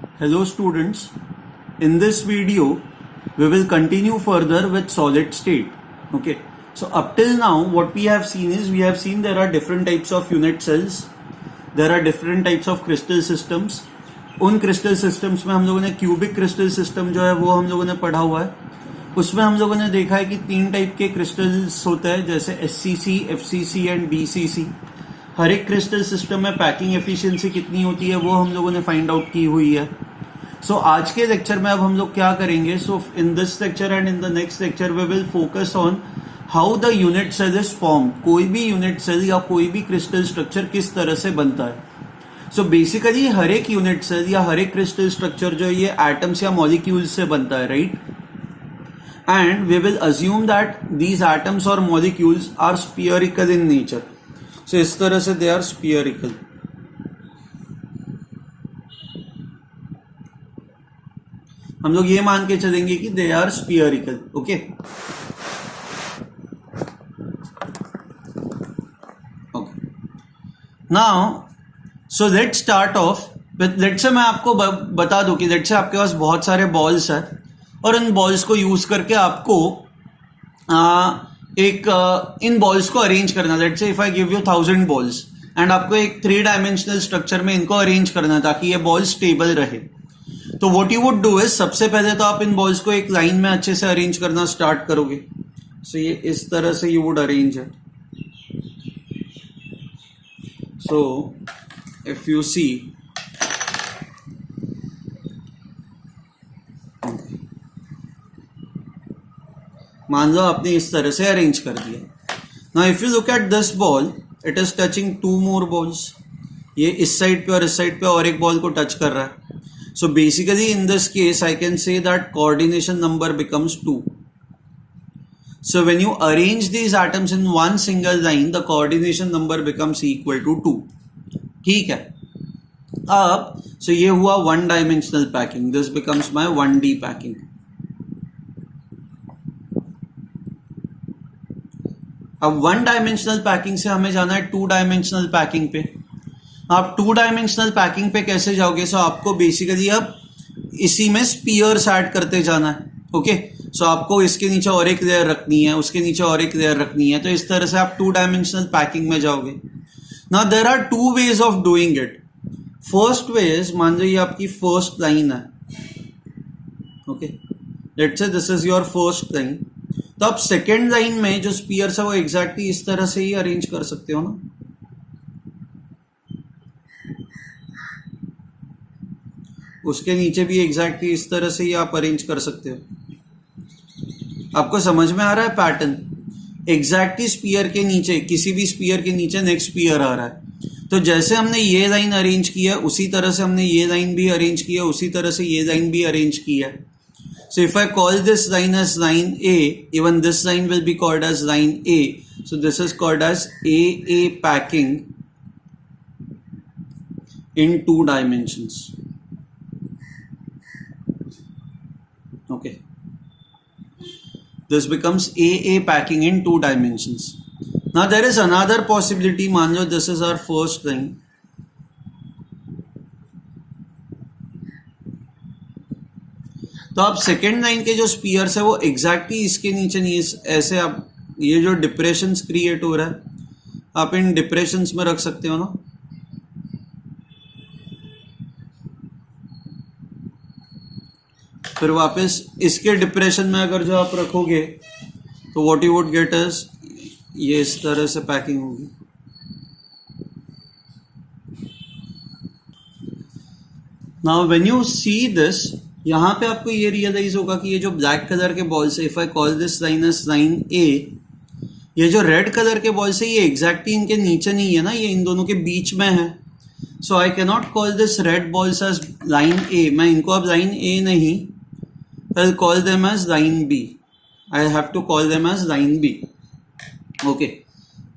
Hello students, in this video we will continue further with solid state. Okay, so up till now what we have seen is there are different types of unit cells, there are different types of crystal systems. उन crystal systems में हम लोगों ने cubic crystal system जो है वो हम लोगों ने पढ़ा हुआ है. उसमें हम लोगों ने देखा है कि 3 टाइप के क्रिस्टल्स होते हैं, जैसे SCC, FCC एंड BCC. हर एक क्रिस्टल सिस्टम में पैकिंग एफिशिएंसी कितनी होती है वो हम लोगों ने फाइंड आउट की हुई है. सो आज के लेक्चर में अब हम लोग क्या करेंगे, so in this lecture and in the next lecture we will focus on how the unit cell is form. कोई भी यूनिट सेल या कोई भी क्रिस्टल स्ट्रक्चर किस तरह से बनता है. सो बेसिकली हर एक यूनिट सेल या हर एक क्रिस्टल स्ट्रक्चर जो है ये एटम्स या मॉलिक्यूल्स से बनता है, right. And we will assume that these atoms और molecules are spherical in nature. So इस तरह से दे आर स्फीयरिकल. हम लोग ये मान के चलेंगे कि they are spherical. Okay, now so let's start off with, let's say मैं आपको बता दूं कि लेट्स से आपके पास बहुत सारे बॉल्स हैं और इन बॉल्स को यूज करके आपको इन बॉल्स को अरेंज करना. Let's say if I give you 1000 balls and आपको एक 3 डायमेंशनल स्ट्रक्चर में इनको अरेंज करना है ताकि ये बॉल स्टेबल रहे. तो what you would do is, सबसे पहले तो आप इन बॉल्स को एक लाइन में अच्छे से अरेंज करना स्टार्ट करोगे. सो ये इस तरह से यू वुड अरेंज है. सो इफ यू सी, मान लो आपने इस तरह से अरेंज कर दिया. Now if you look at this ball, it is touching 2 more balls. ये इस साइड पे और इस साइड पे और एक बॉल को टच कर रहा है. So basically in this case I can say that coordination number becomes 2. So when you arrange these atoms in one single line, the coordination number becomes equal to 2. ठीक है. अब so ये हुआ 1 dimensional packing. This becomes my 1D packing. अब 1 dimensional packing से हमें जाना है 2 dimensional packing पे. आप 2 डायमेंशनल पैकिंग पे कैसे जाओगे. सो आपको बेसिकली अब इसी में स्पीयर्स ऐड करते जाना है. ओके, सो आपको इसके नीचे और एक लेयर रखनी है, उसके नीचे और एक लेयर रखनी है. तो इस तरह से आप 2 डायमेंशनल पैकिंग में जाओगे. Now there are 2 ways of doing it. First way is, मान लो ये आपकी फर्स्ट लाइन है. Okay, let's say this is your first line. तो आप सेकेंड लाइन में जो स्पीयर्स है वो एग्जैक्टली इस तरह से ही अरेंज कर सकते हो ना. उसके नीचे भी एग्जैक्टली इस तरह से ही आप अरेंज कर सकते हो. आपको समझ में आ रहा है पैटर्न. एग्जैक्टली स्पीयर के नीचे, किसी भी स्पीयर के नीचे नेक्स्ट स्पीयर आ रहा है. तो जैसे हमने ये लाइन अरेंज किया उसी तरह से हमने ये लाइन भी अरेंज किया, उसी तरह से ये लाइन भी अरेंज किया. So if I call this line as line A, even this line will be called as line A. So this is called as A packing in 2 dimensions. Okay, this becomes AA packing in 2 dimensions. Now there is another possibility. मान लो this is our first line. तो आप second line के जो spheres है वो exactly इसके नीचे नहीं, ऐसे आप ये जो डिप्रेशंस क्रिएट हो रहा है आप इन डिप्रेशंस में रख सकते हो ना. फिर वापस इसके डिप्रेशन में अगर जो आप रखोगे तो what you would get is ये इस तरह से पैकिंग होगी. Now when you see this, यहां पे आपको ये रियलाइज होगा कि ये जो ब्लैक कलर के बॉल्स है, if I call this line as line A, ये जो रेड कलर के बॉल्स है ये एग्जैक्टली इनके नीचे नहीं है ना, ये इन दोनों के बीच में है. So I can not call this red balls as line A. मैं इनको अब लाइन ए नहीं, I'll call them as line B. I have to call them as line B. Okay.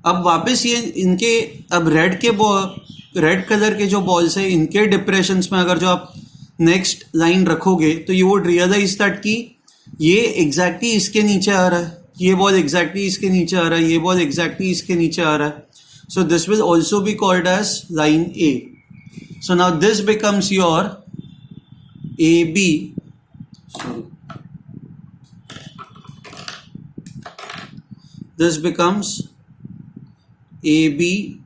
अब वापस ये इनके, अब रेड कलर के जो बॉल्स है इनके डिप्रेशंस में अगर जो आप नेक्स्ट लाइन रखोगे तो यू वुड रियलाइज दैट कि ये एग्जैक्टली इसके नीचे आ रहा है, ये बॉल एग्जैक्टली इसके नीचे आ रहा है, ये बॉल एग्जैक्टली इसके नीचे आ रहा है. So this will also be called as line A. So now this becomes your AB, sorry, this becomes AB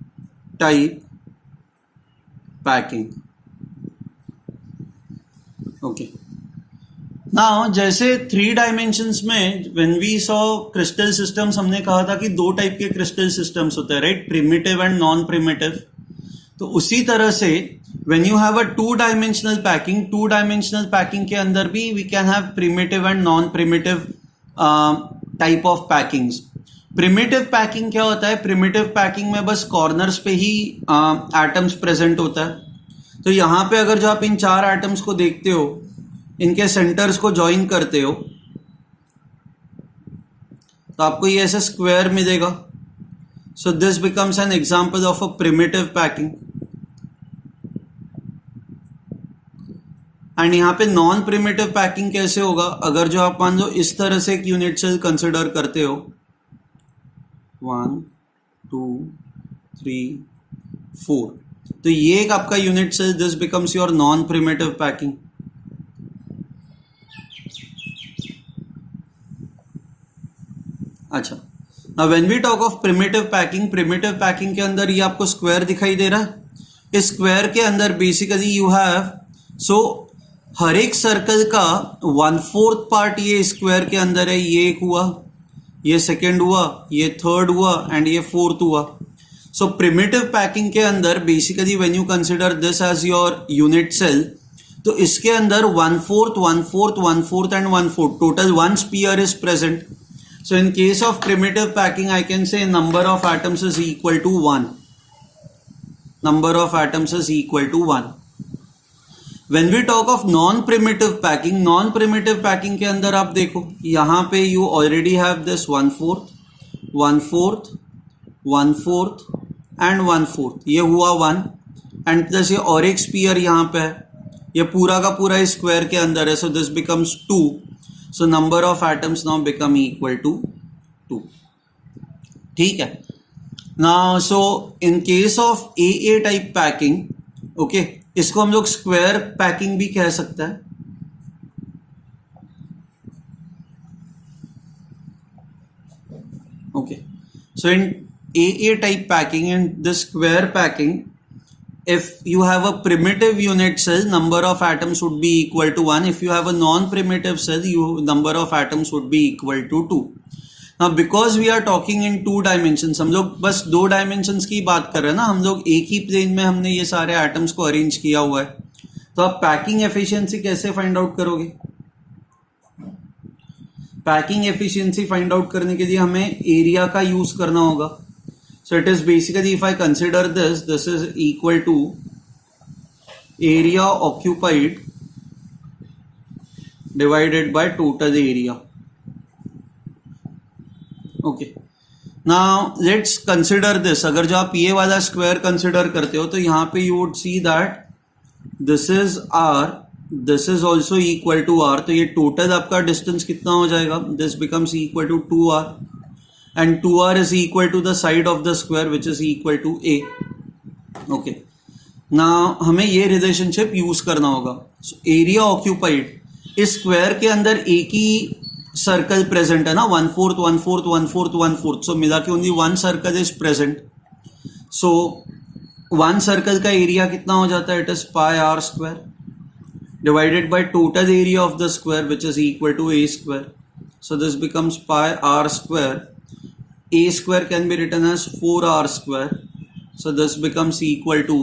type packing. Okay. Now जैसे 3 डायमेंशंस में when we saw crystal systems, हमने कहा था कि 2 टाइप के क्रिस्टल सिस्टम्स होते हैं, right, primitive and non primitive. तो उसी तरह से when you have a 2 dimensional packing, 2 dimensional packing के अंदर भी we can have primitive and non primitive type of packings. Primitive packing क्या होता है? प्रिमिटिव पैकिंग में बस कॉर्नर्स पे ही एटम्स प्रेजेंट होता है. तो यहां पे अगर जो आप इन 4 एटम्स को देखते हो, इनके सेंटर्स को ज्वाइन करते हो, तो आपको ये ऐसा स्क्वायर मिलेगा. सो this becomes an example of a primitive packing. And यहां पे नॉन प्रिमिटिव पैकिंग कैसे होगा? अगर जो आप मान लो इस तरह से एक यूनिट सेल कंसिडर करते हो, 1 2 3 4, तो ये एक आपका unit cell, this becomes your non primitive packing. अच्छा, now when we talk of primitive packing, primitive packing के अंदर ये आपको स्क्वायर दिखाई दे रहा है. इस स्क्वायर के अंदर बेसिकली यू हैव, सो हर एक सर्कल का 1/4 पार्ट ये स्क्वायर के अंदर है. ये एक हुआ, ये सेकेंड हुआ, ये थर्ड हुआ एंड ये फोर्थ हुआ. सो प्रिमिटिव पैकिंग के अंदर basically when you consider this as your unit cell, तो इसके अंदर 1/4 1/4 1/4 and 1/4 total 1 sphere is present. So in case of primitive packing, I can say number of atoms is equal to 1. Number of atoms is equal to 1. When we talk of non-primitive packing, non-primitive packing के अंदर आप देखो, यहाँ पे you already have this 1/4, 1/4, 1/4 and 1/4. ये हुआ 1 and plus ये और एक स्पीयर यहाँ पे है, ये पूरा का पूरा स्क्वायर के अंदर है. So this becomes 2. So number of atoms now become equal to 2. ठीक है. Now so in case of AA type packing, okay, इसको हम लोग स्क्वायर पैकिंग भी कह सकते हैं. Okay, so in AA type packing, in this square packing, if you have a primitive unit cell, number of atoms would be equal to 1. If you have a non-primitive cell, number of atoms would be equal to 2. Now because we are talking in 2 dimensions, हम लोग बस 2 dimensions की बात कर रहे हैं ना, हम लोग एक ही प्लेन में हमने ये सारे एटम्स को अरेंज किया हुआ है. तो आप पैकिंग एफिशिएंसी कैसे फाइंड आउट करोगे? पैकिंग एफिशिएंसी फाइंड आउट करने के लिए हमें एरिया का यूज करना होगा. So it is basically, if I consider this is equal to area occupied divided by total area. Okay. Now let's consider this. अगर जो आप ये वाला स्क्वायर कंसिडर करते हो, तो यहाँ पे you would see that this is R, this is also equal to R. तो ये टोटल आपका डिस्टेंस कितना हो जाएगा? This becomes equal to 2R. And 2R is equal to the side of the square which is equal to A. Okay. Now हमें ये relationship use करना होगा. So एरिया ऑक्यूपाइड, इस स्क्वायर के अंदर एक ही सर्कल प्रेजेंट है ना, 1/4 1/4 1/4 1/4. सो मिला के only 1 circle is present. So 1 circle का एरिया कितना हो जाता है? It is pi r square divided by total area of the square which is equal to a square. So this becomes pi r square. A square can be written as 4R square. So this becomes equal to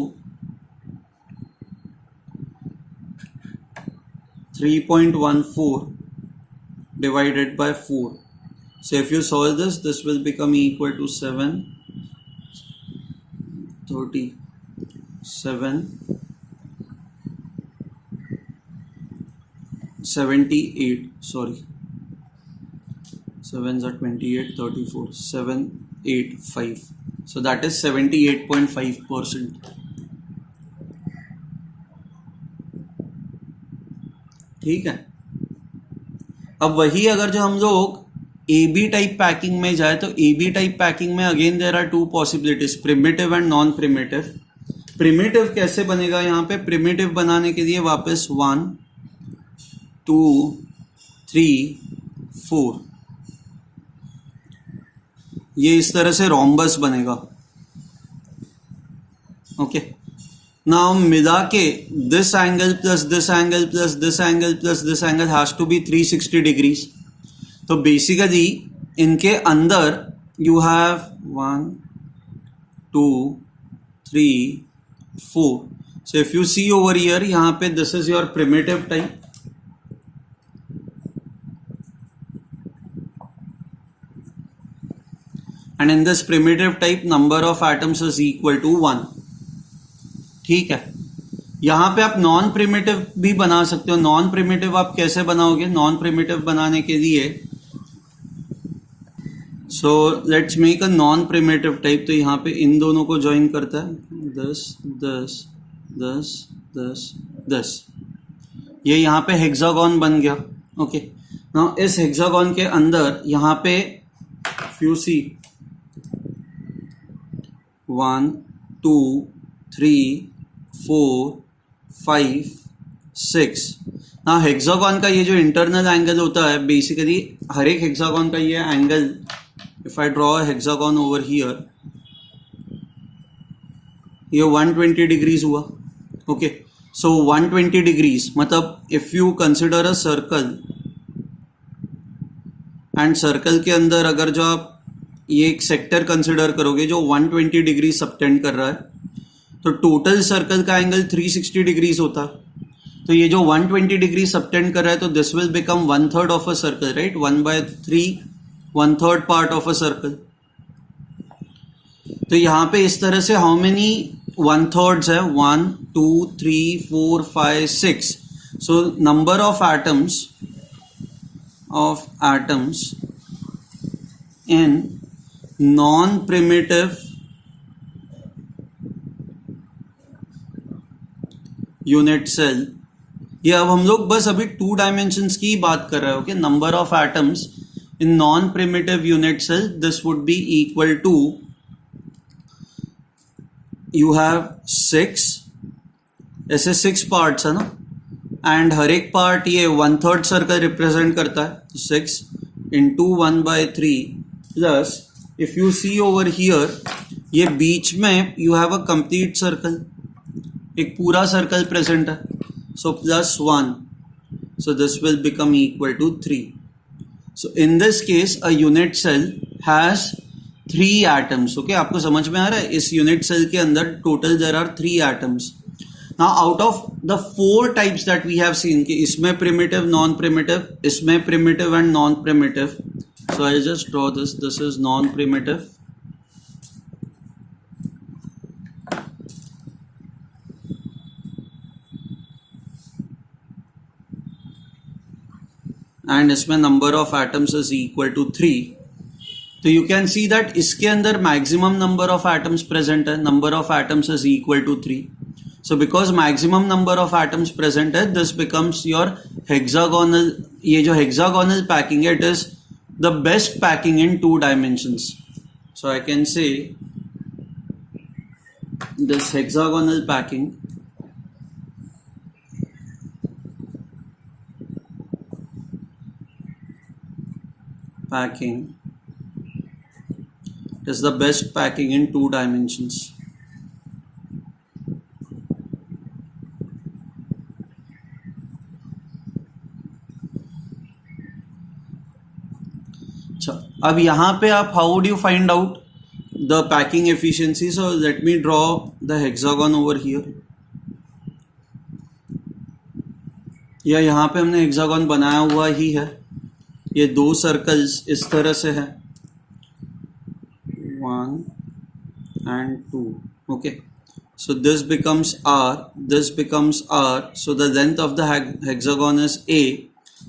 3.14 divided by 4. So if you solve this, this will become equal to 78. Sorry. 7s are 28, 34, 785. So that is 78.5%. ठीक है. अब वही अगर जो हम लोग ए B type packing में जाए, तो ए बी टाइप पैकिंग में again there are 2 possibilities, primitive and non primitive. Primitive कैसे बनेगा? यहाँ पे प्रिमिटिव बनाने के लिए वापस 1 2 3 4, ये इस तरह से रोम्बस बनेगा. ओके, नाउ मिला के this angle plus this angle plus this angle plus this angle has to be 360 degrees. तो बेसिकली इनके अंदर you have 1 2 3 4. So if you see over here, यहाँ पे this is your primitive type. And in this primitive type, number of atoms is equal to 1. ठीक है. यहाँ पे आप नॉन प्रिमिटिव भी बना सकते हो. नॉन प्रिमिटिव आप कैसे बनाओगे? नॉन प्रिमिटिव बनाने के लिए so let's make a non primitive type. तो यहाँ पे इन दोनों को ज्वाइन करता है 10 10 10 10 10. ये यहाँ पे हेक्सागोन बन गया. ओके, नाउ इस हेक्सागोन के अंदर यहाँ पे यू सी 1 2 3 4 5 6. ना हेक्सागोन का ये जो इंटरनल एंगल होता है, बेसिकली हर एक हेक्सागोन का ये angle, if I draw a hexagon over here, ये 120 डिग्रीज हुआ. ओके, सो 120 डिग्रीज मतलब if you consider a circle and circle के अंदर अगर जो आप ये एक सेक्टर कंसिडर करोगे जो 120 डिग्री सबटेंड कर रहा है, तो टोटल सर्कल का एंगल 360 डिग्रीज होता है. तो ये जो 120 डिग्री सबटेंड कर रहा है, तो this will become 1/3 of a circle, right? 1/3 1/3 part of a circle. तो यहां पे इस तरह से हाउ मेनी 1/3 है? 1 2 3 4 5 6. So number of atoms in non-primitive unit cell, ये अब हम लोग बस अभी 2 डायमेंशंस की बात कर रहे हो. Okay, number of atoms in non primitive unit cell, this would be equal to, you have 6, ऐसे 6 पार्ट्स है ना, एंड हर एक पार्ट ये 1/3 सर्कल रिप्रेजेंट करता है. 6 into 1/3 plus if you see over here, ये बीच में you have a complete circle, एक पूरा सर्कल प्रेजेंट है. सो +1, so this will become equal to 3. So in this case a unit cell has 3 atoms. Okay, आपको समझ में आ रहा है? इस यूनिट सेल के अंदर total there are 3 atoms. Now out of the 4 types that we have seen, कि इसमें primitive, non-primitive, इसमें primitive and non-primitive. So I'll just draw this. This is non-primitive. And इसमें number of atoms is equal to 3. तो you can see that इसके अंदर maximum number of atoms present है. Number of atoms is equal to 3. So because maximum number of atoms present है, this becomes your hexagonal. ये जो hexagonal packing है, it is the best packing in 2 dimensions. So I can say this hexagonal packing is the best packing in 2 dimensions. अब यहां पे आप how would you find out the packing efficiency? So let me draw the hexagon over here. या यहां पे हमने hexagon बनाया हुआ ही है. ये 2 सर्कल्स इस तरह से है, 1 and 2. Okay, so this becomes R, this becomes R. So the length of the hexagon is A.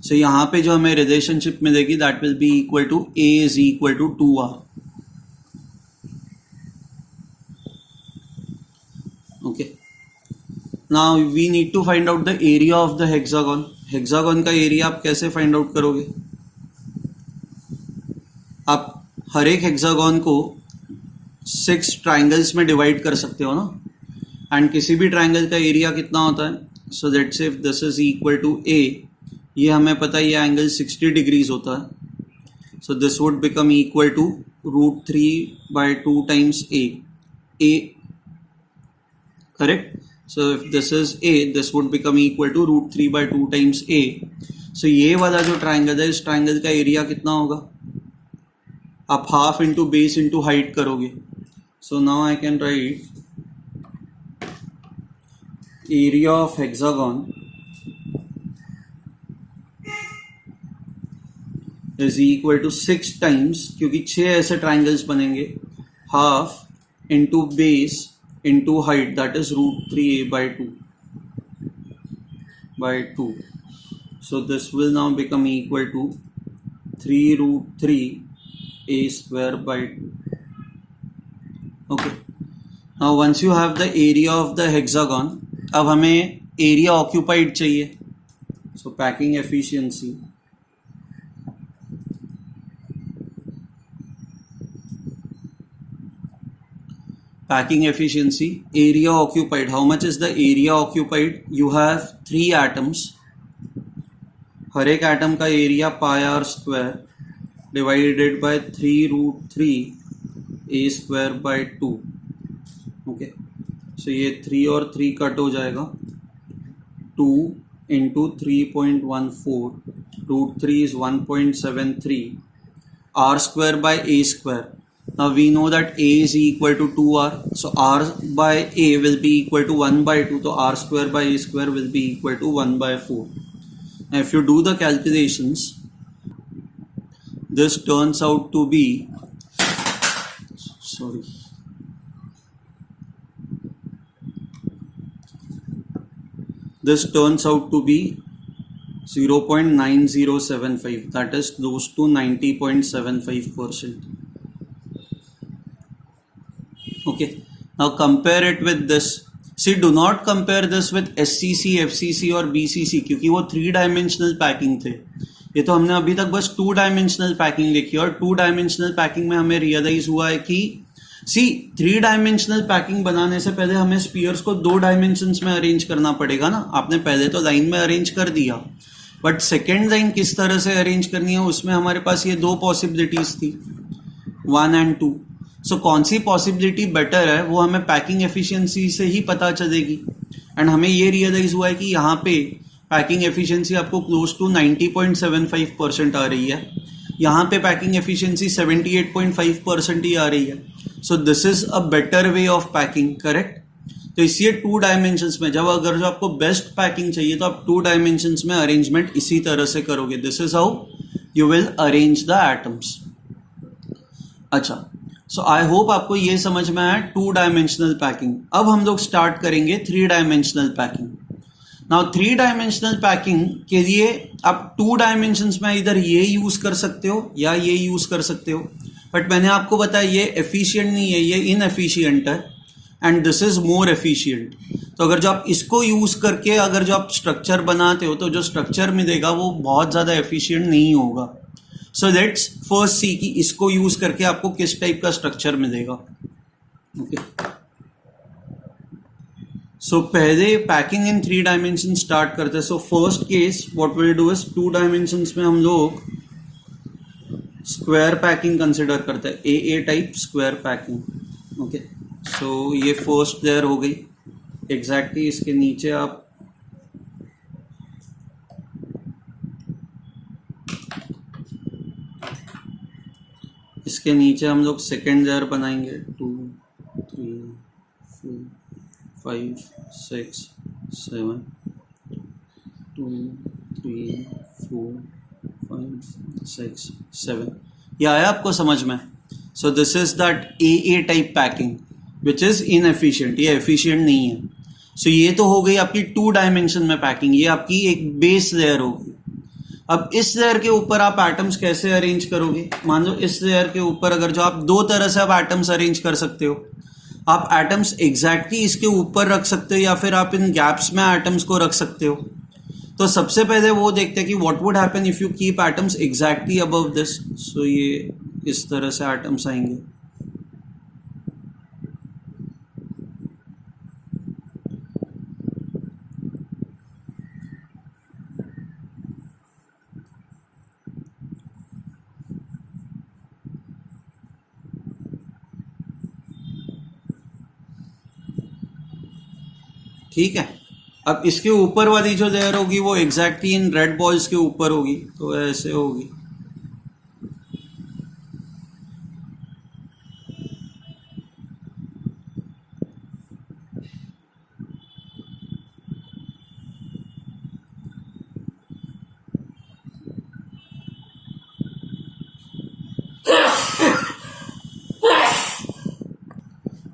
So यहाँ पे जो हमें रिलेशनशिप मिलेगी, that will be equal to A is equal to 2R. Okay, now we need to find out the area of the hexagon. Hexagon का area आप कैसे find out करोगे? आप हर एक हेक्सागोन को 6 ट्राइंगल्स में डिवाइड कर सकते हो ना, एंड किसी भी ट्राइंगल का एरिया कितना होता है? So let's say if this is equal to A, ये हमें पता है ये एंगल 60 डिग्रीज होता है. So this would become equal to √3/2 times a correct. So if this is A, this would become equal to √3/2 times A. So ये वाला जो ट्राइंगल है, इस ट्राइंगल का एरिया कितना होगा? आप half into base into height करोगे. So now I can write area of hexagon is equal to 6 times, क्योंकि 6 ऐसे ट्राइंगल्स बनेंगे, half into base into height, that is √3a/2 by 2. So this will now become equal to 3√3a square by 2. Okay, now once you have the area of the hexagon, अब हमें area occupied चाहिए. So packing efficiency area occupied. How much is the area occupied? You have 3 atoms. हर एक atom का area πr² divided by 3√3a square by 2. Okay, so ये 3 और 3 cut हो जाएगा. 2 into 3.14, √3 is 1.73, r² by a square. Now we know that a is equal to 2r, so r by a will be equal to 1/2, so r² by a square will be equal to 1/4. Now if you do the calculations, this turns out to be, this turns out to be 0.9075, that is close to 90.75%. Okay, now compare it with this. See, do not compare this with SCC, FCC और BCC, क्योंकि वो 3 dimensional packing थे. ये तो हमने अभी तक बस 2 डायमेंशनल पैकिंग लिखी, और 2 डायमेंशनल पैकिंग में हमें रियलाइज हुआ है कि 3 डायमेंशनल पैकिंग बनाने से पहले हमें स्पीयर्स को 2 डायमेंशंस में अरेंज करना पड़ेगा ना. आपने पहले तो लाइन में अरेंज कर दिया, बट सेकेंड लाइन किस तरह से अरेंज करनी है उसमें हमारे पास ये 2 पॉसिबिलिटीज थी, 1 and 2. सो कौन सी पॉसिबिलिटी बेटर है वो हमें पैकिंग एफिशिएंसी से ही पता चलेगी. एंड हमें ये रियलाइज हुआ है कि यहाँ पे पैकिंग एफिशिएंसी आपको क्लोज टू 90.75% आ रही है, यहाँ पे पैकिंग एफिशिएंसी 78.5% ही आ रही है. So this is a better way of packing, correct. तो इसलिए 2 डायमेंशंस में अगर जो आपको बेस्ट पैकिंग चाहिए तो आप 2 डायमेंशंस में अरेंजमेंट इसी तरह से करोगे. This is how you will arrange the atoms. अच्छा, सो आई होप आपको ये समझ में आया 2 डायमेंशनल पैकिंग. अब हम लोग स्टार्ट करेंगे 3 dimensional packing. Now 3 dimensional packing के लिए आप 2 डायमेंशंस में इधर ये यूज कर सकते हो या ये यूज कर सकते हो, बट मैंने आपको बताया ये एफिशिएंट नहीं है, ये इनएफिशिएंट है, and this is more efficient. तो अगर जो आप इसको यूज करके अगर जो आप स्ट्रक्चर बनाते हो तो जो स्ट्रक्चर मिलेगा वो बहुत ज्यादा एफिशिएंट नहीं होगा. सो लेट्स फर्स्ट सी कि इसको यूज करके आपको किस टाइप का स्ट्रक्चर मिलेगा. ओके, सो पहले पैकिंग इन 3 डायमेंशन स्टार्ट करते हैं. So first case what will do is 2 dimensions में हम लोग स्क्वायर पैकिंग कंसिडर करते हैं, ए type square packing. Okay, so ये फर्स्ट लेयर हो गई. एग्जैक्टली इसके नीचे आप हम लोग सेकेंड लेयर बनाएंगे. 2, 3, 4, 5, 6, 7, 2, 3, 4, 5, 6, 7. ये आया आपको समझ में? सो this is that A type packing which is inefficient, ये एफिशिएंट नहीं है. सो ये तो हो गई आपकी 2 डायमेंशन में पैकिंग, ये आपकी एक बेस लेयर होगी. अब इस लेयर के ऊपर आप एटम्स कैसे अरेंज करोगे? मान लो इस लेयर के ऊपर अगर जो आप 2 तरह से आप एटम्स अरेंज कर सकते हो. आप एटम्स एग्जैक्टली इसके ऊपर रख सकते हो या फिर आप इन गैप्स में एटम्स को रख सकते हो. तो सबसे पहले वो देखते हैं कि what would happen if you keep atoms exactly above this. So ये इस तरह से एटम्स आएंगे. ठीक है। अब इसके ऊपर वाली जो लेयर होगी वो एग्जैक्टली इन रेड बॉल्स के ऊपर होगी, तो ऐसे होगी।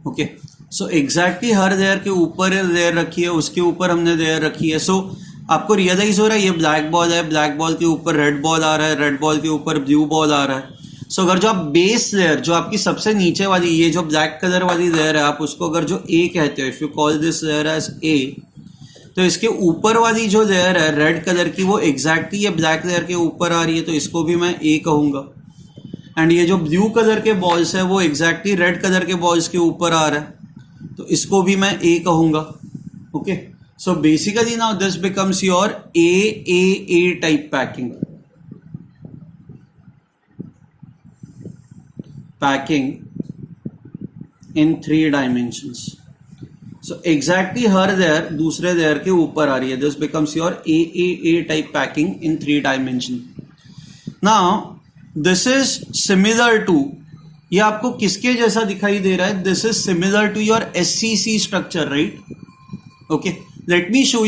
ओके, सो एग्जैक्टली हर लेयर के ऊपर लेयर रखी है, उसके ऊपर हमने लेयर रखी है। सो आपको रियलाइज हो रहा है ये ब्लैक बॉल है, ब्लैक बॉल के ऊपर रेड बॉल आ रहा है, रेड बॉल के ऊपर ब्लू बॉल आ रहा है। सो अगर जो आप बेस लेयर, जो आपकी सबसे नीचे वाली ये जो ब्लैक कलर वाली लेयर है, आप उसको अगर जो ए कहते हो, if you call this layer as A, तो इसके ऊपर वाली जो लेयर है रेड कलर की वो एग्जैक्टली ये ब्लैक लेयर के ऊपर आ रही है, तो इसको भी मैं ए कहूंगा। एंड ये जो ब्लू कलर के बॉल्स है वो एग्जैक्टली रेड कलर के बॉल्स के ऊपर आ रहा है, तो इसको भी मैं ए कहूंगा। Okay, so basically now this becomes your a type packing in 3 dimensions. So exactly हर लेयर दूसरे लेयर के ऊपर आ रही है, this becomes your a type packing in 3 dimension. Now this is similar to, ये आपको किसके जैसा दिखाई दे रहा है? This is similar to your SCC structure, right? Okay, let me show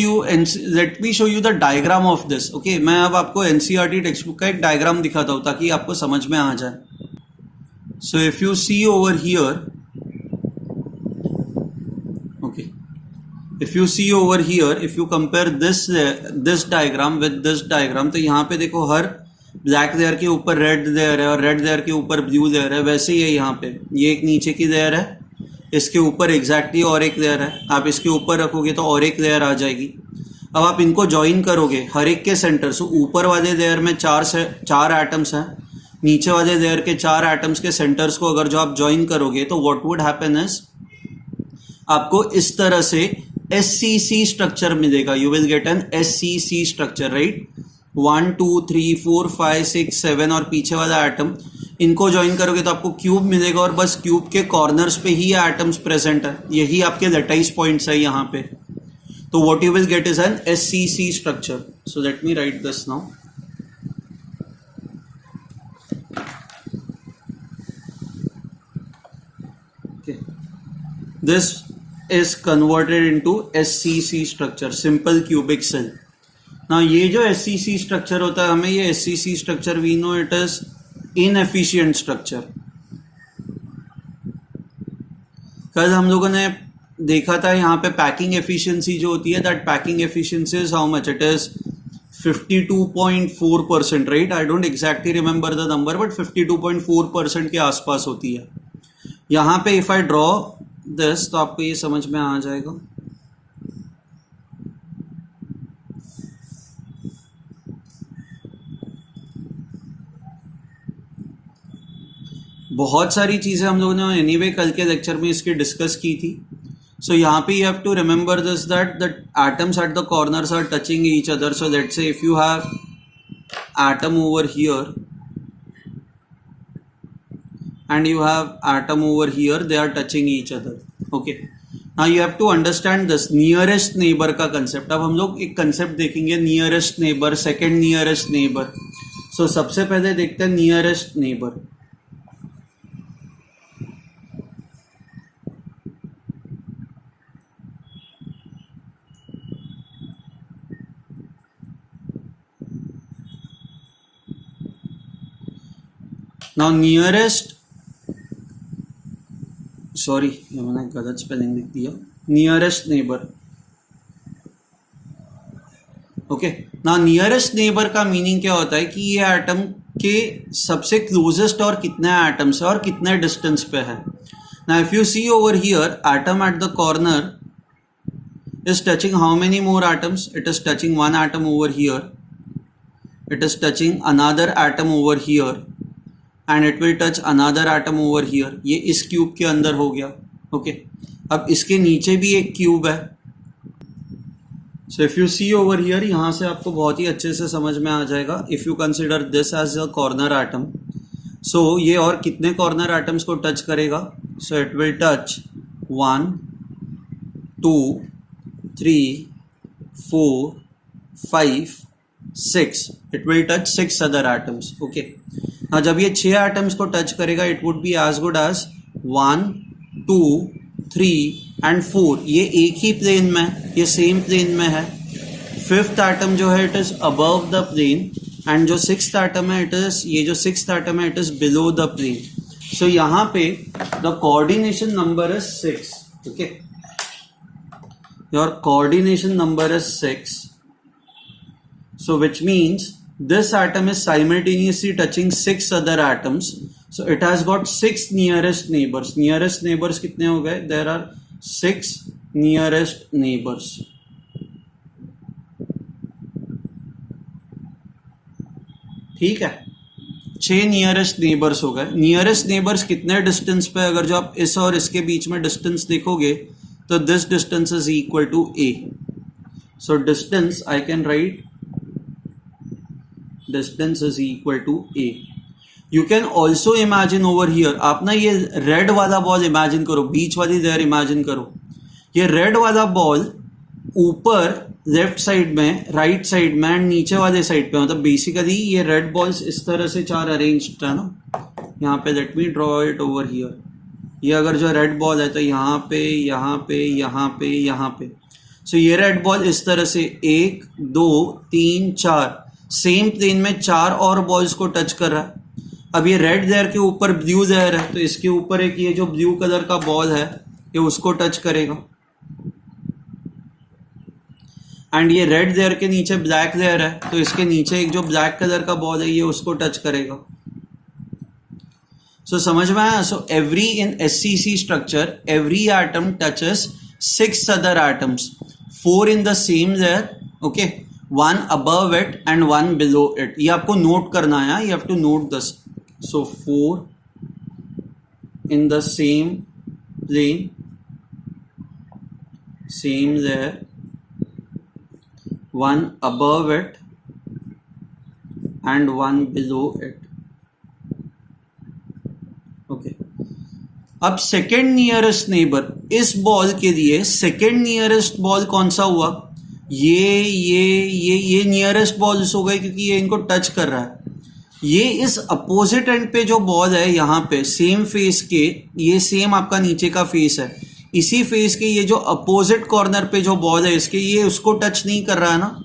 you the diagram of this. Okay, मैं अब आपको NCERT टेक्स्ट बुक का एक डायग्राम दिखाता हूं ताकि आपको समझ में आ जाए। So if you see over here, okay, if you see over here, if you compare this diagram with this diagram, तो यहां पे देखो हर ब्लैक लेयर के ऊपर रेड लेयर है और रेड लेयर के ऊपर ब्लू लेयर है। वैसे ही है यहाँ पे, ये एक नीचे की लेयर है, इसके ऊपर एग्जैक्टली और एक लेयर है, आप इसके ऊपर रखोगे तो और एक लेयर आ जाएगी। अब आप इनको ज्वाइन करोगे हर एक के सेंटर। सो ऊपर वाले लेयर में 4 एटम्स हैं, नीचे वाले लेयर के 4 एटम्स के सेंटर्स को अगर जो आप ज्वाइन करोगे तो व्हाट वुड हैपन इज आपको इस तरह से SCC स्ट्रक्चर मिलेगा। You will get an SCC structure, right? 1 2 3 4 5 6 7 और पीछे वाला एटम, इनको ज्वाइन करोगे तो आपको क्यूब मिलेगा और बस क्यूब के कॉर्नर्स पे ही एटम्स प्रेजेंट है, यही आपके लैटिस पॉइंट्स है यहाँ पे। तो what you will get is an SCC structure. So let me right this now. This is converted into SCC structure, simple cubic cell. Now ये जो SCC स्ट्रक्चर होता है, हमें ये SCC structure we know it is inefficient structure. कल हम लोगों ने देखा था यहाँ पे पैकिंग एफिशिएंसी जो होती है, that packing efficiency is how much? It is 52.4%, right? I don't exactly remember the number, but 52.4% के आसपास होती है। यहाँ पे इफ आई ड्रॉ दिस तो आपको ये समझ में आ जाएगा। बहुत सारी चीजें हम लोगों ने एनीवे कल के लेक्चर में इसकी डिस्कस की थी। सो यहाँ पे you have to remember this that the atoms at the corners are touching each other. So let's say if you have atom over here and you have atom over here, they are touching each other. Okay, now you have to understand this nearest neighbor का concept. अब हम लोग एक concept देखेंगे nearest neighbor, second nearest neighbor. So सबसे पहले देखते हैं nearest neighbor. Now nearest, sorry ये मैंने गलत स्पेलिंग लिख दिया, नियरेस्ट नेबर। ओके, ना नियरेस्ट नेबर का मीनिंग क्या होता है कि ये एटम के सबसे क्लोजेस्ट और कितने एटम्स है और कितने डिस्टेंस पे है। ना if you see over here, atom at the corner is touching how many more atoms? It is touching one atom over here, it is touching another atom over here, and it will touch another atom over here. ये इस cube के अंदर हो गया। Okay, अब इसके नीचे भी एक क्यूब है। So if you see over here, यहाँ से आपको बहुत ही अच्छे से समझ में आ जाएगा। If you consider this as a corner atom, so ये और कितने कॉर्नर एटम्स को टच करेगा? So it will touch 1 2 3, 4, 5, 6. It will touch 6 other atoms. Okay. Now जब ये 6 atoms को touch करेगा, it would be as good as 1, 2, 3 and 4. ये एक ही plane में, ये same plane में है. Fifth atom जो है, it is above the plane, and जो sixth atom है, ये जो sixth atom है, it is below the plane. So यहाँ पे the coordination number is 6. Okay. Your coordination number is 6. So which means this atom is simultaneously touching 6 other atoms. So it has got 6 nearest neighbors. Nearest neighbors कितने हो गए? There are 6 nearest neighbors. ठीक है, 6 nearest neighbours हो गए. Nearest neighbours कितने distance पे? अगर जो आप इस और इसके बीच में डिस्टेंस देखोगे तो this distance is equal to a. So distance I can write distance is equal to a. You can also imagine over here. आप ना ये रेड वाला बॉल इमेजिन करो, बीच वाली लेयर इमेजिन करो. ये रेड वाला बॉल ऊपर लेफ्ट साइड में, राइट साइड में एंड नीचे वाले साइड पे, मतलब बेसिकली ये रेड बॉल्स इस तरह से 4 अरेंज है ना. यहाँ पे let me draw it over here. ये अगर जो रेड बॉल है तो यहाँ पे, यहाँ पे, यहाँ पे, यहाँ पे. सो ये रेड बॉल इस तरह से 1, 2, 3, 4 सेम प्लेन में 4 और बॉल्स को टच कर रहा है. अब ये रेड लेयर के ऊपर ब्लू लेयर है, तो इसके ऊपर एक ये जो ब्लू कलर का बॉल है ये उसको टच करेगा. एंड ये रेड लेयर के नीचे ब्लैक लेयर है, तो इसके नीचे एक जो ब्लैक कलर का बॉल है ये उसको टच करेगा. सो समझ में आया? So every in SCC structure every atom touches 6 other atoms, 4 in the same layer. Okay, 1 above it and 1 below it. ये आपको नोट करना है. You have to note this. So 4 in the same plane, same layer, 1 above it and 1 below it. Okay. अब second nearest neighbour, इस ball के लिए second nearest ball कौन सा हुआ? ये नियरेस्ट बॉल्स हो गए क्योंकि ये इनको टच कर रहा है. ये इस अपोजिट एंड पे जो बॉल है यहाँ पे सेम फेस के, ये सेम आपका नीचे का फेस है, इसी फेस के ये जो अपोजिट कॉर्नर पे जो बॉल है इसके, ये उसको टच नहीं कर रहा है ना.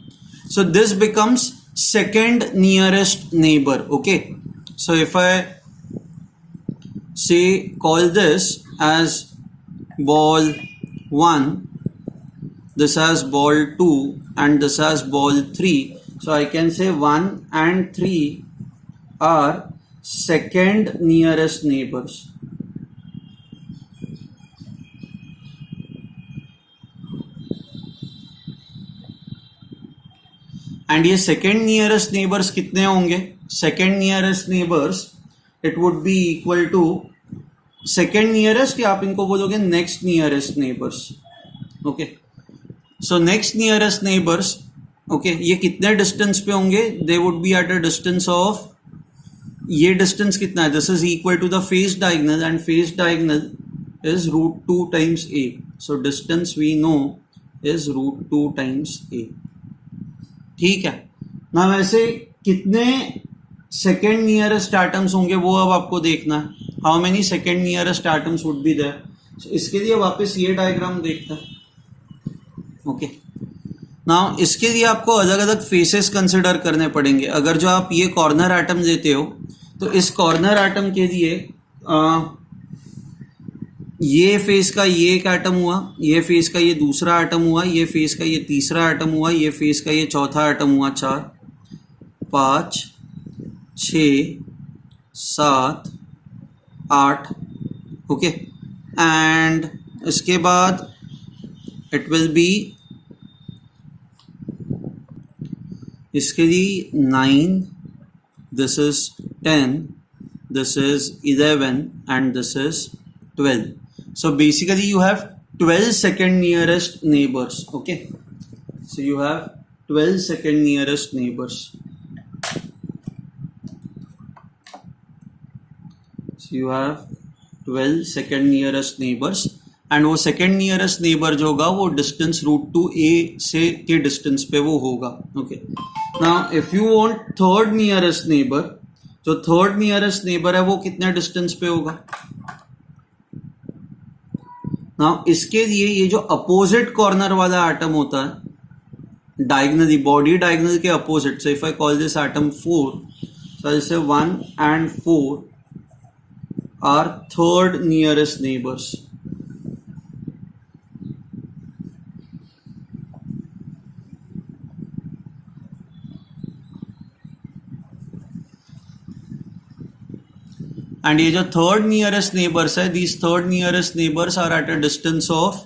सो this becomes second nearest neighbour. Okay, so if I say call this as ball 1, this as ball 2 and this as ball 3. So I can say 1 and 3 are second nearest neighbors. And ये second nearest neighbors कितने होंगे? Second nearest neighbors it would be equal to second nearest, या आप इनको बोलोगे next nearest neighbours. Okay, so next nearest neighbours, okay, ये कितने distance पे होंगे? They would be at a distance of, ये डिस्टेंस कितना है? This is equal to the face diagonal and face diagonal is √2 times a. So distance we know is √2 times a. ठीक है ना. वैसे कितने सेकेंड नियरेस्ट एटम्स होंगे वो अब आपको देखना है. How many second nearest atoms would be there. इसके लिए वापस ये डायग्राम देखते हैं. ओके, नाउ इसके लिए आपको अलग अलग फेसेस कंसिडर करने पड़ेंगे. अगर जो आप ये कॉर्नर एटम लेते हो तो इस कॉर्नर एटम के लिए ये फेस का ये एक एटम हुआ, ये फेस का ये दूसरा एटम हुआ, ये फेस का ये तीसरा एटम हुआ, ये फेस का ये चौथा एटम हुआ. 4, 5, 6, 7, 8. ओके, एंड इसके बाद इट विल बी इसके लिए 9, this is 10, this is 11 and this is 12. So basically you have 12 second nearest neighbors. Okay, so you have 12 second nearest neighbors. So you have 12 second nearest neighbors, and वो second nearest neighbour जो होगा वो distance root two ए से के distance पे वो होगा. Okay, now if you want third nearest neighbour, जो थर्ड नियरेस्ट नेबर है वो कितने डिस्टेंस पे होगा. नाउ इसके लिए ये जो अपोजिट कॉर्नर वाला एटम होता है, डायगनली बॉडी डायगनल के opposite, so if I call this atom 4, so I'll say 1 and 4 are third nearest neighbors. And ये जो third nearest neighbors है, these third nearest neighbors are at a distance of,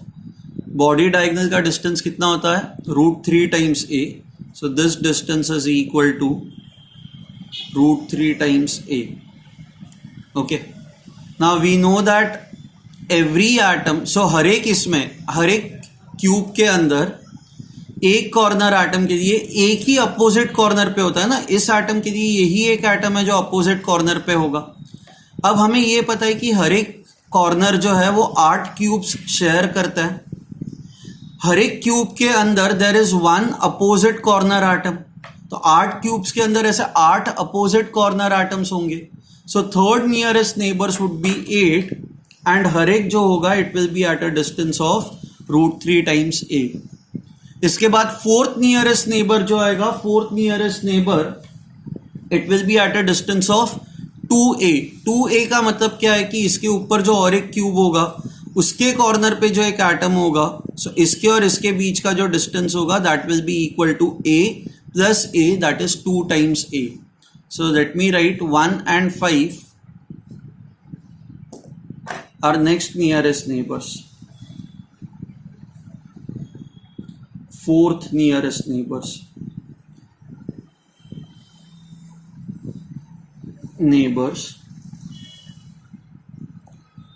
body diagonal का distance कितना होता है, √3 times a. So this distance is equal to √3 times a. Okay, now we know that every atom, so हर एक इसमें, हर एक cube के अंदर एक कॉर्नर एटम के लिए एक ही अपोजिट कॉर्नर पे होता है ना. इस एटम के लिए यही एक एटम है जो अपोजिट कॉर्नर पे होगा. अब हमें ये पता है कि हर एक कॉर्नर जो है वो 8 क्यूब्स शेयर करता है. हर एक क्यूब के अंदर there is one opposite corner atom. तो 8 क्यूब्स के अंदर ऐसे 8 अपोजिट कॉर्नर एटम्स होंगे. So third nearest neighbours would be 8 and हर एक जो होगा it will be at a distance of √3 times a. इसके बाद फोर्थ नियरेस्ट नेबर जो आएगा, fourth nearest neighbour it will be at a distance of 2a. 2a का मतलब क्या है कि इसके ऊपर जो और एक क्यूब होगा उसके कॉर्नर पे जो एक एटम होगा, सो इसके और इसके बीच का जो डिस्टेंस होगा that will be equal to a plus a, that is 2 times a. So let me write 1 and 5 are next nearest neighbors. Fourth nearest neighbors.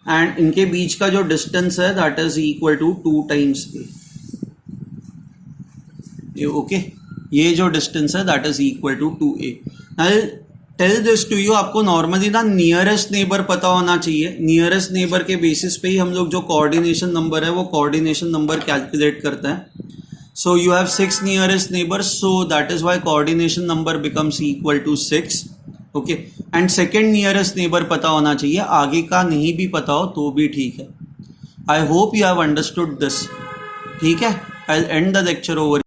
And इनके बीच का जो डिस्टेंस है that is equal to 2 times a. ओके, ये जो distance है that is equal to 2a. I tell this to you, आपको normally ना नियरेस्ट नेबर पता होना चाहिए. नियरेस्ट नेबर के बेसिस पे ही हम लोग जो कोऑर्डिनेशन नंबर है वो कोऑर्डिनेशन नंबर कैलकुलेट करते हैं. So you have 6 nearest neighbours, so that is why coordination number becomes equal to 6. Okay, and second nearest neighbour पता होना चाहिए. आगे का नहीं भी पता हो तो भी ठीक है. I hope you have understood this. ठीक है, I will and the lecture over.